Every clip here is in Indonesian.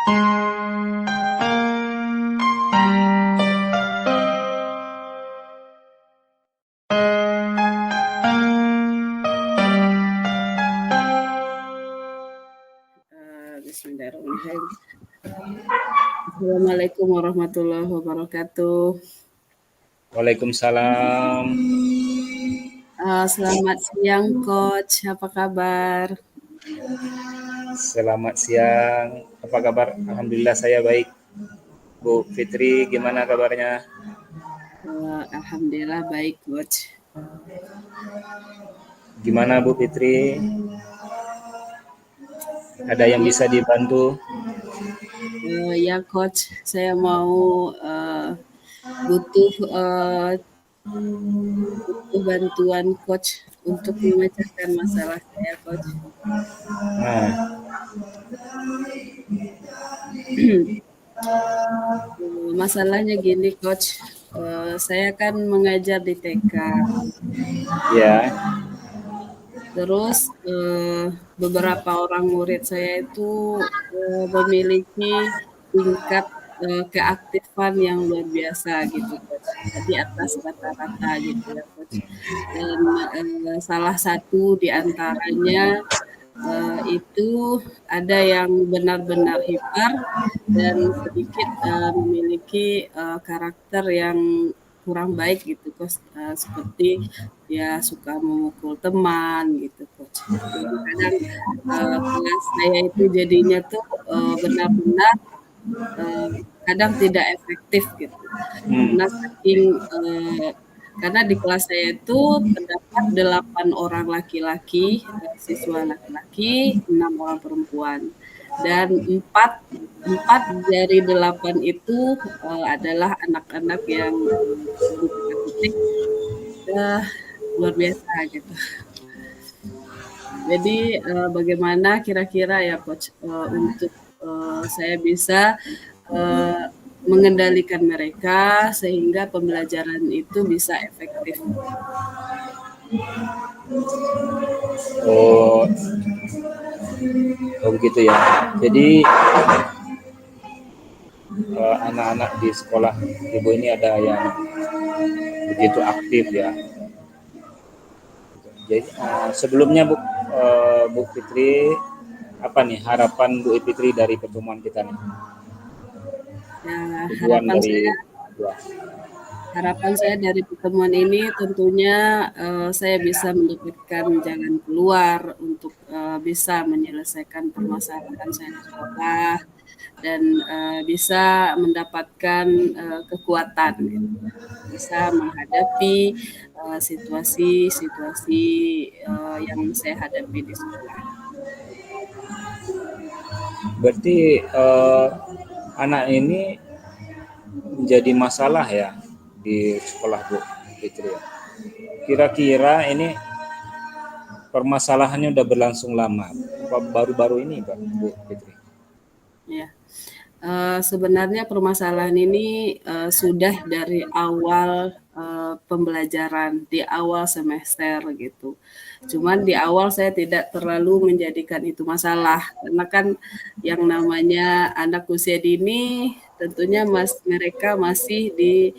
Bismillahirrahmanirrahim. Assalamualaikum warahmatullahi wabarakatuh. Waalaikumsalam. Selamat siang, Coach. Apa kabar? Selamat siang. Apa kabar? Alhamdulillah saya baik. Bu Fitri, gimana kabarnya? Alhamdulillah baik, Coach. Gimana Bu Fitri? Ada yang bisa dibantu? Ya, Coach. Saya mau butuh bantuan Coach untuk memecahkan masalah saya, Coach. Nah, Masalahnya gini, Coach. Saya kan mengajar di TK. ya. Terus beberapa orang murid saya itu memiliki tingkat keaktifan yang luar biasa gitu, Coach. Di atas rata-rata gitu ya, Coach. Dan salah satu di antaranya itu ada yang benar-benar hyper dan sedikit memiliki karakter yang kurang baik gitu, Coach. Seperti ya suka memukul teman gitu, Coach. Jadi kadang kelas saya itu jadinya tuh benar-benar kadang tidak efektif gitu. Karena saking karena di kelas saya itu terdapat 8 orang laki-laki, siswa laki-laki, 6 orang perempuan. Dan 4 dari 8 itu adalah anak-anak yang di titik luar biasa gitu. Jadi bagaimana kira-kira ya Coach untuk saya bisa mengendalikan mereka sehingga pembelajaran itu bisa efektif. Oh begitu ya. Jadi anak-anak di sekolah Ibu ini ada yang begitu aktif ya. Jadi sebelumnya Bu Fitri, apa nih harapan Bu Fitri dari pertemuan kita nih? Ya, harapan saya dari pertemuan ini tentunya saya bisa mendapatkan jalan keluar untuk bisa menyelesaikan permasalahan saya di sekolah dan bisa mendapatkan kekuatan gitu. Bisa menghadapi situasi-situasi yang saya hadapi di sekolah. Berarti anak ini menjadi masalah ya di sekolah Bu Fitri ya. Kira-kira ini permasalahannya udah berlangsung lama, baru-baru ini Bu Fitri? Ya. Sebenarnya permasalahan ini sudah dari awal pembelajaran, di awal semester gitu. Cuman di awal saya tidak terlalu menjadikan itu masalah, karena kan yang namanya anak usia dini tentunya mereka masih di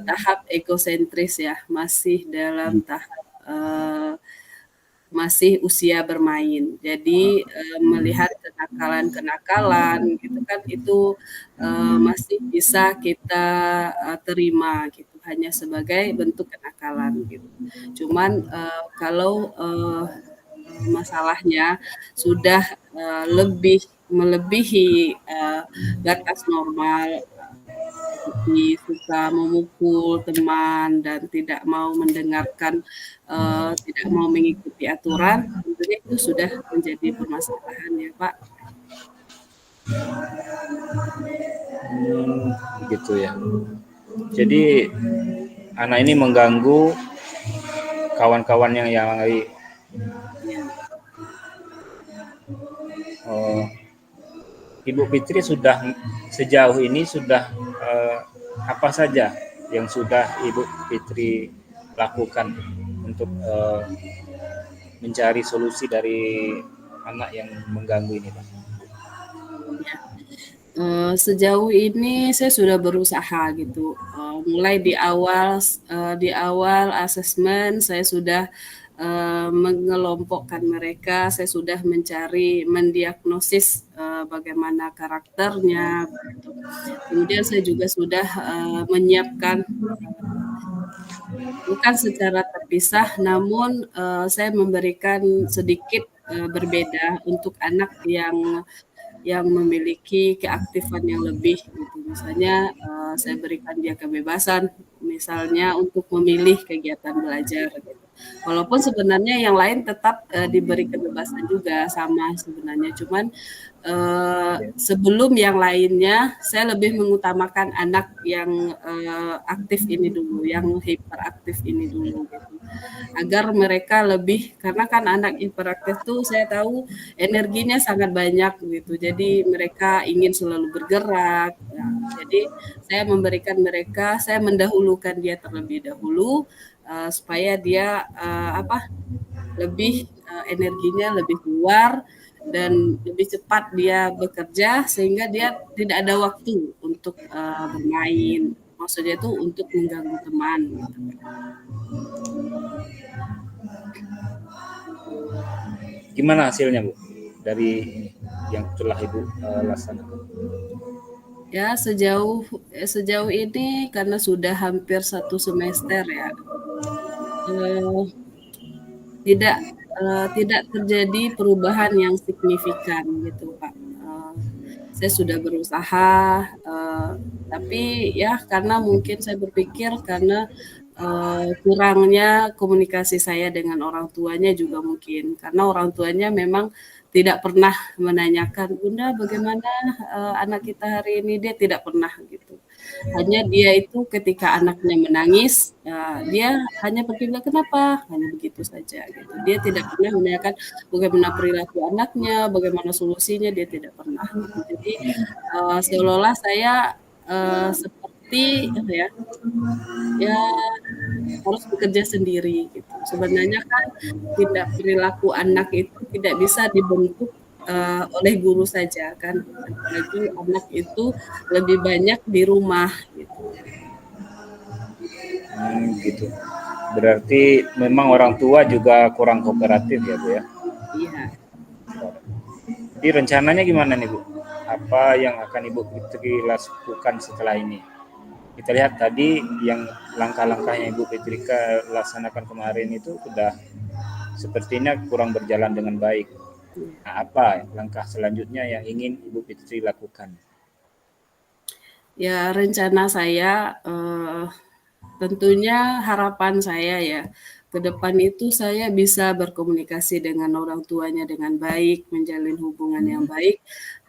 tahap egosentris ya, masih dalam tahap masih usia bermain. Jadi melihat kenakalan-kenakalan gitu kan itu masih bisa kita terima gitu hanya sebagai bentuk kenakalan gitu. Cuman kalau masalahnya sudah melebihi batas normal seperti suka memukul teman dan tidak mau mendengarkan, tidak mau mengikuti aturan, tentunya itu sudah menjadi permasalahan ya Pak. Gitu ya. Jadi anak ini mengganggu kawan-kawan yang lain. Ya. Ibu Fitri sudah sejauh ini sudah apa saja yang sudah Ibu Fitri lakukan untuk mencari solusi dari anak yang mengganggu ini, Pak? Ya. Sejauh ini saya sudah berusaha gitu, mulai di awal asesmen saya sudah, mengelompokkan mereka, saya sudah mendiagnosis, bagaimana karakternya begitu. Kemudian saya juga sudah, menyiapkan, bukan secara terpisah, namun, saya memberikan sedikit, berbeda untuk anak yang memiliki keaktifan yang lebih gitu. Misalnya, saya berikan dia kebebasan, misalnya untuk memilih kegiatan belajar gitu. Walaupun sebenarnya yang lain tetap, diberi kebebasan juga sama sebenarnya, cuman, Ya. sebelum yang lainnya, saya lebih mengutamakan anak yang, aktif ini dulu, yang hiperaktif ini dulu gitu. Agar mereka lebih karena kan anak hiperaktif tuh saya tahu energinya sangat banyak gitu. Jadi mereka ingin selalu bergerak. Ya, jadi saya mendahulukan dia terlebih dahulu supaya dia energinya lebih keluar dan lebih cepat dia bekerja sehingga dia tidak ada waktu untuk bermain. Maksudnya itu untuk mengganggu teman gitu. Gimana hasilnya Bu dari ini yang telah Ibu laksanakan? Ya, sejauh ini karena sudah hampir 1 semester ya, eee, tidak tidak terjadi perubahan yang signifikan gitu, Kak. Saya sudah berusaha, tapi ya karena mungkin saya berpikir karena, kurangnya komunikasi saya dengan orang tuanya juga mungkin, karena orang tuanya memang tidak pernah menanyakan, "Bunda bagaimana, anak kita hari ini?" Dia tidak pernah gitu. Hanya dia itu ketika anaknya menangis, dia hanya pergi bilang, "Kenapa?" Hanya begitu saja gitu. Dia tidak pernah menanyakan bagaimana perilaku anaknya, bagaimana solusinya, dia tidak pernah gitu. Jadi, seolah-olah saya, seperti apa ya, ya harus bekerja sendiri gitu. Sebenarnya kan perilaku anak itu tidak bisa dibentuk, oleh guru saja kan, apalagi anak itu lebih banyak di rumah gitu. Gitu. Berarti memang orang tua juga kurang kooperatif ya Bu ya. Iya. Jadi rencananya gimana nih Bu? Apa yang akan Ibu Fitri lakukan setelah ini? Kita lihat tadi yang langkah-langkah yang Ibu Fitrika laksanakan kemarin itu sudah sepertinya kurang berjalan dengan baik. Iya. Nah, apa langkah selanjutnya yang ingin Ibu Fitri lakukan? Ya rencana saya, tentunya harapan saya ya, ke depan itu saya bisa berkomunikasi dengan orang tuanya dengan baik, menjalin hubungan yang baik,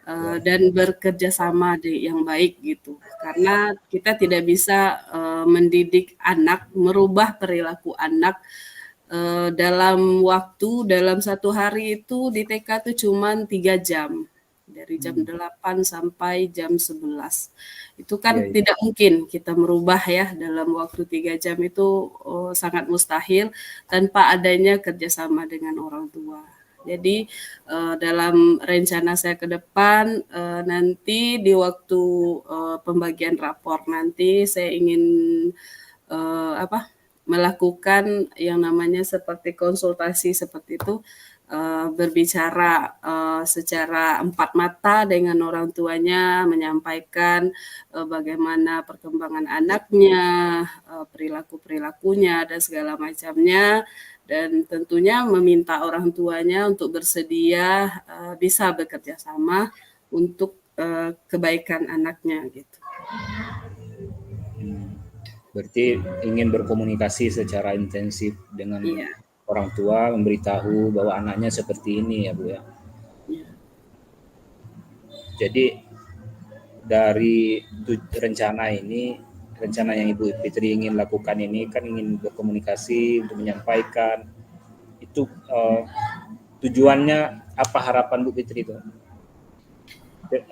Ya. dan bekerja sama yang baik gitu. Karena kita tidak bisa, mendidik anak, merubah perilaku anak, dalam 1 hari itu di TK itu cuman 3 jam, dari jam Hmm. 8 sampai jam 11. Itu kan Ya, ya. tidak mungkin kita merubah ya dalam waktu 3 jam itu, sangat mustahil tanpa adanya kerjasama dengan orang tua. Jadi, dalam rencana saya ke depan, nanti di waktu, pembagian rapor nanti saya ingin, apa, melakukan yang namanya seperti konsultasi seperti itu, berbicara, secara empat mata dengan orang tuanya, menyampaikan, bagaimana perkembangan anaknya, perilaku-perilakunya dan segala macamnya, dan tentunya meminta orang tuanya untuk bersedia, bisa bekerja sama untuk, kebaikan anaknya gitu. Berarti ingin berkomunikasi secara intensif dengan Iya, orang tua, memberitahu bahwa anaknya seperti ini ya Bu ya. iya. Jadi dari rencana ini, rencana yang Ibu Fitri ingin lakukan ini kan ingin berkomunikasi untuk menyampaikan itu tujuannya apa harapan Bu Fitri itu?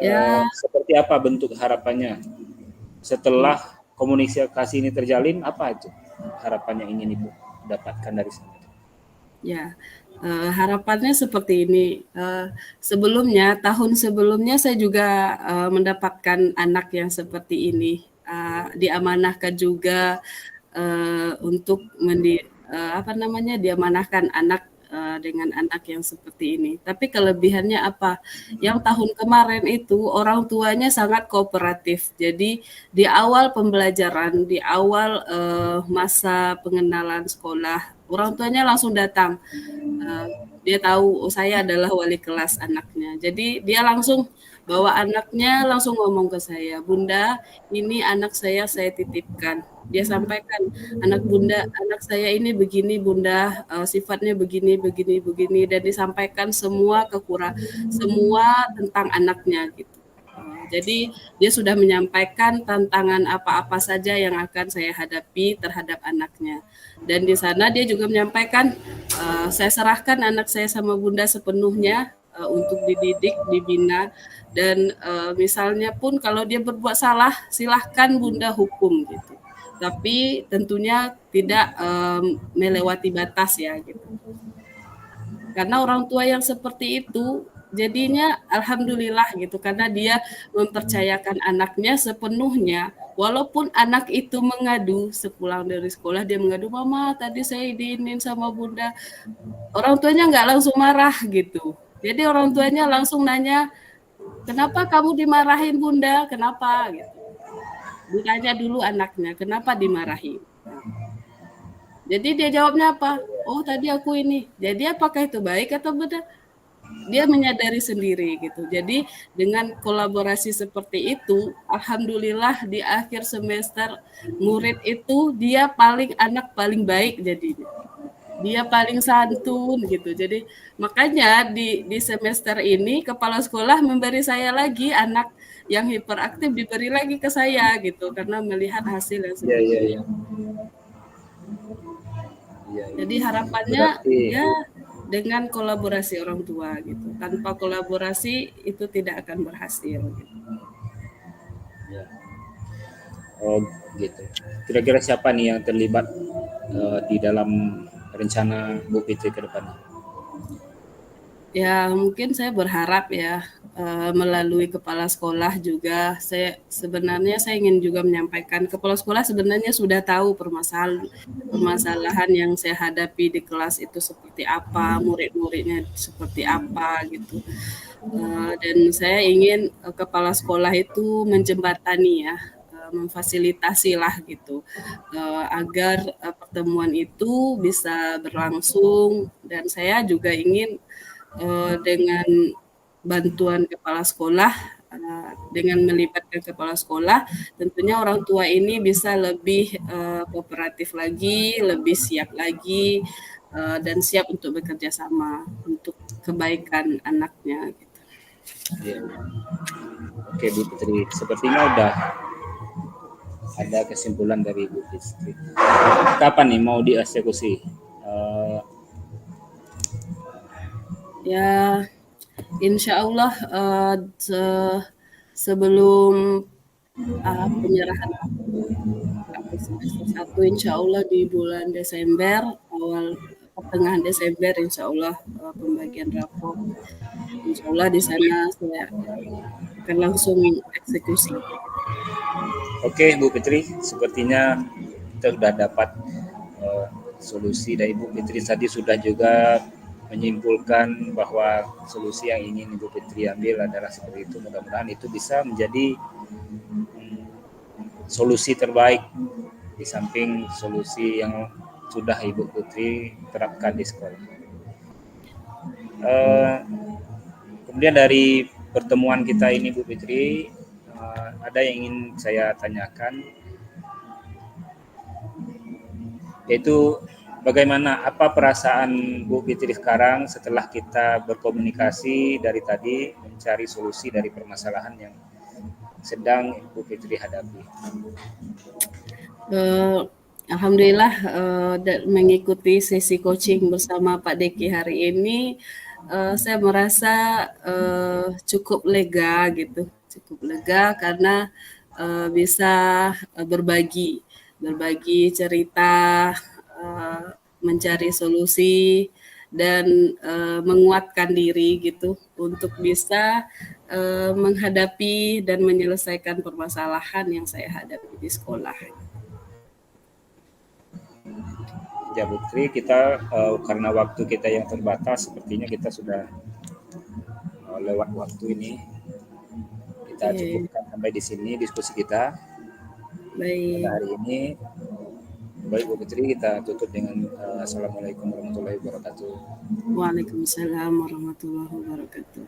Ya, Seperti apa bentuk harapannya setelah komunikasi ini terjalin, apa itu harapan yang ingin Ibu dapatkan dari sana? ya. Harapannya seperti ini, tahun sebelumnya saya juga, mendapatkan anak yang seperti ini, diamanahkan juga, untuk diamanahkan anak, dengan anak yang seperti ini. Tapi kelebihannya apa, yang tahun kemarin itu orang tuanya sangat kooperatif. Jadi di awal pembelajaran, di awal, masa pengenalan sekolah, orang tuanya langsung datang. Eee, dia tahu, oh saya adalah wali kelas anaknya. Jadi dia langsung bawa anaknya, langsung ngomong ke saya, "Bunda, ini anak saya titipkan." Dia sampaikan, anak saya ini begini Bunda, sifatnya begini begini begini," dan disampaikan semua tentang anaknya gitu. Jadi dia sudah menyampaikan tantangan apa-apa saja yang akan saya hadapi terhadap anaknya. Dan di sana dia juga menyampaikan, saya serahkan anak saya sama Bunda sepenuhnya, untuk dididik, dibina, dan, misalnya pun kalau dia berbuat salah, silahkan Bunda hukum gitu. Tapi tentunya tidak, melewati batas ya gitu. Karena orang tua yang seperti itu jadinya alhamdulillah gitu, karena dia mempercayakan anaknya sepenuhnya, walaupun anak itu mengadu sepulang dari sekolah dia mengadu, "Mama tadi saya diinin sama Bunda." Orang tuanya nggak langsung marah gitu. Jadi orang tuanya langsung nanya, "Kenapa kamu dimarahin Bunda? Kenapa?" Gitu. Ditanya dulu anaknya, "Kenapa dimarahin?" Nah, jadi dia jawabnya apa? "Oh tadi aku ini." Jadi apakah itu baik atau benar? Dia menyadari sendiri gitu. Jadi dengan kolaborasi seperti itu, alhamdulillah di akhir semester murid itu dia anak paling baik jadinya. Dia paling santun gitu. Jadi makanya di semester ini kepala sekolah memberi saya lagi anak yang hiperaktif diberi lagi ke saya gitu karena melihat hasil yang Iya, iya, seperti iya. itu. Iya, iya. Jadi harapannya Berarti ya dengan kolaborasi orang tua gitu. Tanpa kolaborasi itu tidak akan berhasil gitu. ya. Oh, gitu. Kira-kira siapa nih yang terlibat di dalam rencana Bu Fitri ke depannya? Ya mungkin saya berharap ya melalui kepala sekolah juga saya ingin juga menyampaikan kepala sekolah sebenarnya sudah tahu permasalahan yang saya hadapi di kelas itu seperti apa, murid-muridnya seperti apa gitu. Dan saya ingin kepala sekolah itu menjembatani ya, memfasilitasi lah gitu, agar pertemuan itu bisa berlangsung dan saya juga ingin dengan bantuan kepala sekolah, dengan melibatkan kepala sekolah, tentunya orang tua ini bisa lebih kooperatif lagi, lebih siap lagi, dan siap untuk bekerja sama untuk kebaikan anaknya gitu. Ya. Oke Bu Fitri, sepertinya udah ada kesimpulan dari Bu Fitri. Kapan nih mau dieksekusi? Ya, insya Allah sebelum penyerahan semester 1 insya Allah di bulan Desember, pertengahan Desember insya Allah pembagian rapor. Insya Allah di sana saya akan langsung eksekusi. Oke Bu Fitri, sepertinya kita sudah dapat solusi dari Bu Fitri tadi sudah juga menyimpulkan bahwa solusi yang ingin Ibu Fitri ambil adalah seperti itu. Mudah-mudahan itu bisa menjadi solusi terbaik di samping solusi yang sudah Ibu Putri terapkan di sekolah. Kemudian dari pertemuan kita ini Bu Fitri, ada yang ingin saya tanyakan, yaitu bagaimana apa perasaan Bu Fitri sekarang setelah kita berkomunikasi dari tadi mencari solusi dari permasalahan yang sedang Bu Fitri hadapi. Alhamdulillah mengikuti sesi coaching bersama Pak Deki hari ini, saya merasa cukup lega gitu, cukup lega karena bisa berbagi cerita, mencari solusi, dan menguatkan diri gitu untuk bisa menghadapi dan menyelesaikan permasalahan yang saya hadapi di sekolah. Ya Bu Tri, kita karena waktu kita yang terbatas, sepertinya kita sudah lewat waktu ini. Kita Oke, cukupkan sampai di sini diskusi kita pada baik. hari ini. Baik Bu Putri, kita tutup dengan Assalamualaikum warahmatullahi wabarakatuh. Waalaikumsalam warahmatullahi wabarakatuh.